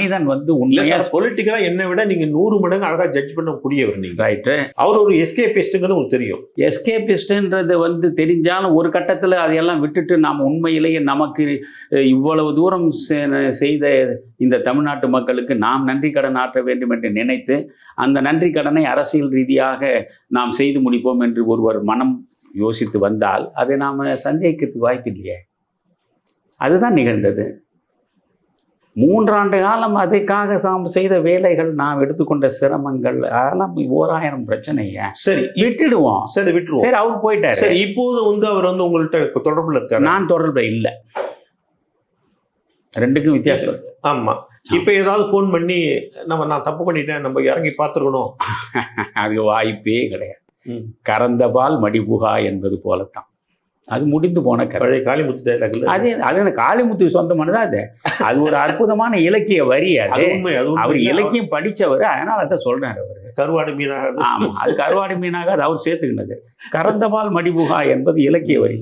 மனிதன் வந்து உண்மையா பொலிட்டிக்கலா என்னை விட நீங்க 100 மடங்கு அழகா ஜட்ஜ் பண்ண கூடியவர் நீங்க. ரைட்டு. அவர் ஒரு எஸ்கேபிஸ்ட்ங்கிறது உங்களுக்கு தெரியும். எஸ்கேபிஸ்ட்ன்றது வந்து தெரிஞ்சாலும் ஒரு கட்டத்தில் அதையெல்லாம் விட்டுட்டு நாம் உண்மையிலேயே நமக்கு இவ்வளவு தூரம் செய்த இந்த தமிழ்நாட்டு மக்களுக்கு நாம் நன்றி கடன் ஆற்ற வேண்டும் என்று நினைத்து அந்த நன்றி கடனை அரசியல் ரீதியாக நாம் செய்து முடிப்போம் என்று ஒருவர் மனம் யோசித்து வந்தால் அதை நாம் சந்தேகிக்கிறதுக்கு வாய்ப்பு இல்லையே. அதுதான் நிகழ்ந்தது. 3 ஆண்டு காலம் அதுக்காக செய்த வேலைகள், நாம் எடுத்துக்கொண்ட சிரமங்கள், அதெல்லாம் 1000 பிரச்சனைங்க. சரி, விட்டுடுவோம். சரி, விட்டுருவோம். சரி, அவர் போயிட்டாரு. சரி, இப்போது வந்து அவர் வந்து உங்கள்கிட்ட தொடர்புல இருக்காரு? நான் தொடர்புல இல்லை. ரெண்டுக்கும் வித்தியாசம். ஆமா. இப்ப ஏதாவது ஃபோன் பண்ணி நான் தப்பு பண்ணிட்டேன், நம்ம இறங்கி பார்த்துருக்கணும், அது வாய்ப்பே கிடையாது. கறந்த பால் மடிபுகா என்பது போலத்தான். அது முடிந்து போன கதை. காளிமுத்து டைலாக். அது காளிமுத்து சொந்தமானதா? அது ஒரு அற்புதமான இலக்கிய வரி. அது அவர் இலக்கியம் படித்தவர், அதனால தான் சொல்றாரு. அவர் கருவாடு மீனாக. ஆமா, அது கருவாடு மீனாக அது அவர் சேர்த்துக்கினது. கறந்த பால் மடிபுகா என்பது இலக்கிய வரி.